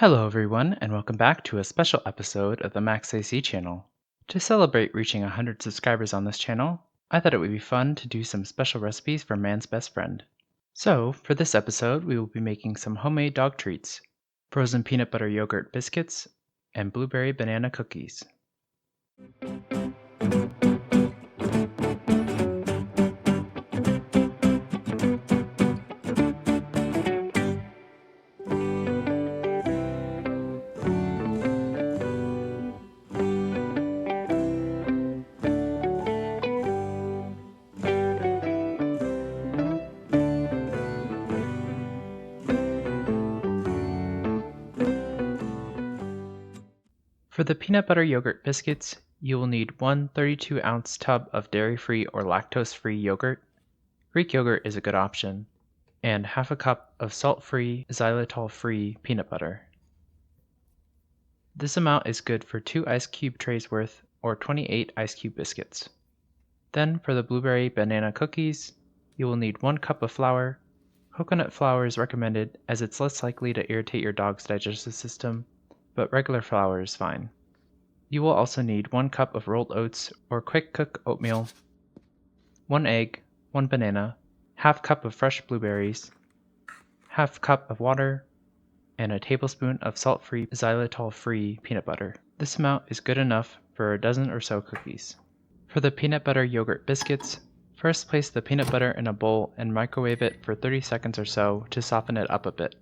Hello everyone, and welcome back to a special episode of the Max AC channel. To celebrate reaching 100 subscribers on this channel, I thought it would be fun to do some special recipes for man's best friend. So, for this episode, we will be making some homemade dog treats, frozen peanut butter yogurt biscuits, and blueberry banana cookies. For the peanut butter yogurt biscuits, you will need one 32-ounce tub of dairy-free or lactose-free yogurt. Greek yogurt is a good option, and half a cup of salt-free, xylitol-free peanut butter. This amount is good for 2 ice cube trays worth or 28 ice cube biscuits. Then for the blueberry banana cookies, you will need 1 cup of flour. Coconut flour is recommended as it's less likely to irritate your dog's digestive system, but regular flour is fine. You will also need 1 cup of rolled oats or quick cook oatmeal, 1 egg, 1 banana, half cup of fresh blueberries, half cup of water, and a tablespoon of salt-free xylitol-free peanut butter. This amount is good enough for a dozen or so cookies. For the peanut butter yogurt biscuits, first place the peanut butter in a bowl and microwave it for 30 seconds or so to soften it up a bit.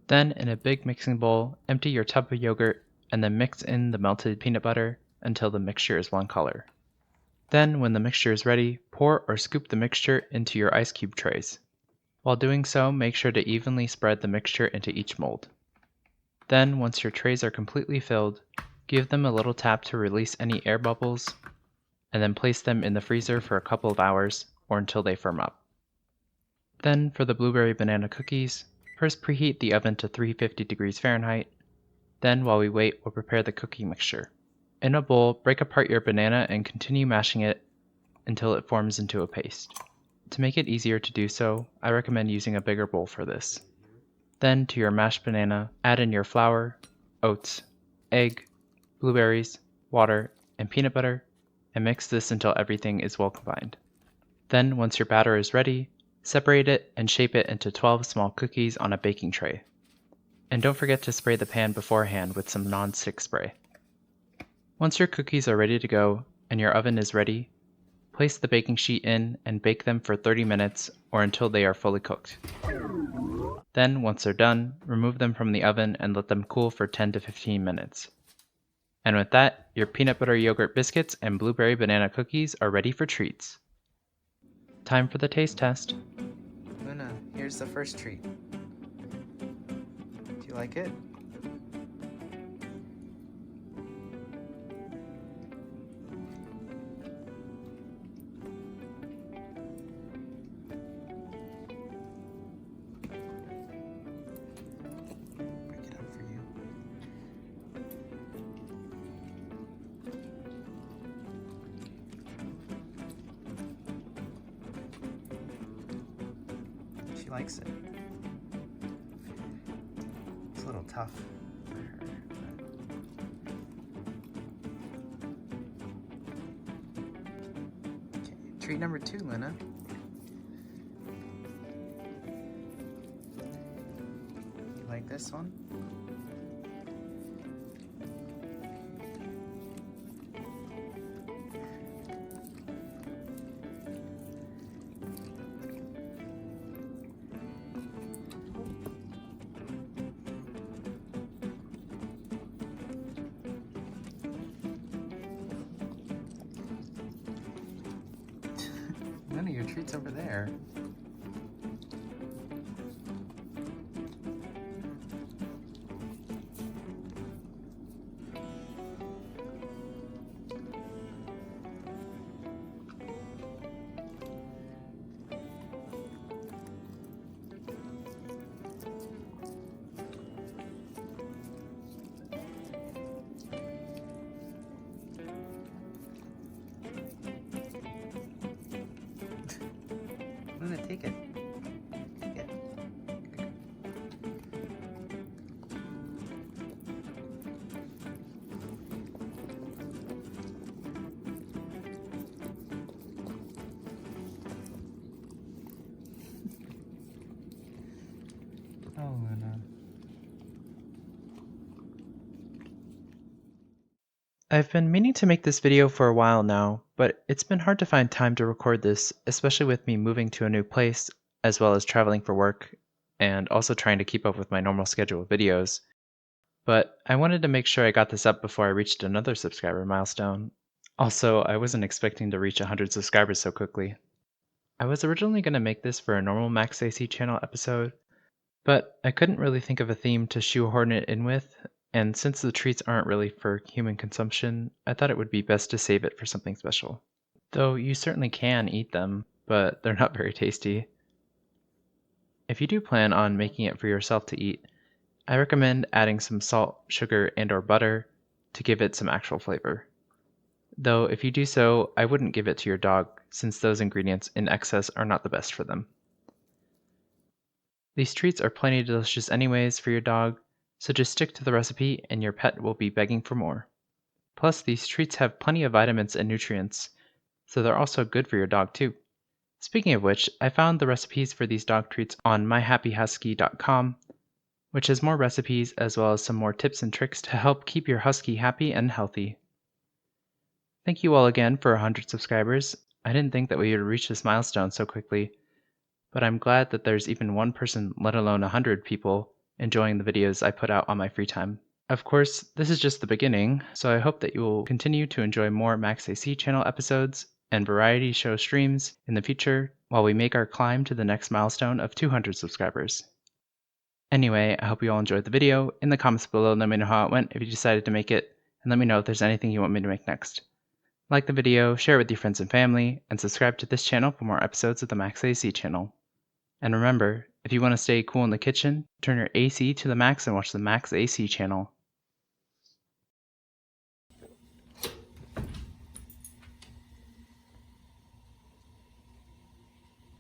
Then in a big mixing bowl, empty your tub of yogurt and then mix in the melted peanut butter until the mixture is one color. Then when the mixture is ready, pour or scoop the mixture into your ice cube trays. While doing so, make sure to evenly spread the mixture into each mold. Then, once your trays are completely filled, give them a little tap to release any air bubbles, and then place them in the freezer for a couple of hours or until they firm up. Then, for the blueberry banana cookies, first preheat the oven to 350 degrees Fahrenheit. Then, while we wait, we'll prepare the cookie mixture. In a bowl, break apart your banana and continue mashing it until it forms into a paste. To make it easier to do so, I recommend using a bigger bowl for this. Then to your mashed banana, add in your flour, oats, egg, blueberries, water, and peanut butter, and mix this until everything is well combined. Then once your batter is ready, separate it and shape it into 12 small cookies on a baking tray. And don't forget to spray the pan beforehand with some non-stick spray. Once your cookies are ready to go and your oven is ready, place the baking sheet in and bake them for 30 minutes or until they are fully cooked. Then, once they're done, remove them from the oven and let them cool for 10 to 15 minutes. And with that, your peanut butter yogurt biscuits and blueberry banana cookies are ready for treats. Time for the taste test. Luna, here's the first treat. Do you like it? Break it up for you. She likes it. It's a little tough for her. Okay, treat number 2, Luna. You like this one? None of your treats over there. I've been meaning to make this video for a while now, but it's been hard to find time to record this, especially with me moving to a new place, as well as traveling for work, and also trying to keep up with my normal schedule of videos. But I wanted to make sure I got this up before I reached another subscriber milestone. Also, I wasn't expecting to reach 100 subscribers so quickly. I was originally going to make this for a normal Max AC channel episode, but I couldn't really think of a theme to shoehorn it in with, and since the treats aren't really for human consumption, I thought it would be best to save it for something special. Though you certainly can eat them, but they're not very tasty. If you do plan on making it for yourself to eat, I recommend adding some salt, sugar, and/or butter to give it some actual flavor. Though if you do so, I wouldn't give it to your dog, since those ingredients in excess are not the best for them. These treats are plenty delicious anyways for your dog, so just stick to the recipe and your pet will be begging for more. Plus, these treats have plenty of vitamins and nutrients, so they're also good for your dog too. Speaking of which, I found the recipes for these dog treats on myhappyhusky.com, which has more recipes as well as some more tips and tricks to help keep your husky happy and healthy. Thank you all again for 100 subscribers. I didn't think that we would reach this milestone so quickly, but I'm glad that there's even one person, let alone 100 people, enjoying the videos I put out on my free time. Of course, this is just the beginning, so I hope that you will continue to enjoy more Max AC channel episodes and variety show streams in the future while we make our climb to the next milestone of 200 subscribers. Anyway, I hope you all enjoyed the video. In the comments below, let me know how it went if you decided to make it, and let me know if there's anything you want me to make next. Like the video, share it with your friends and family, and subscribe to this channel for more episodes of the Max AC channel. And remember, if you want to stay cool in the kitchen, turn your AC to the max and watch the Max AC channel.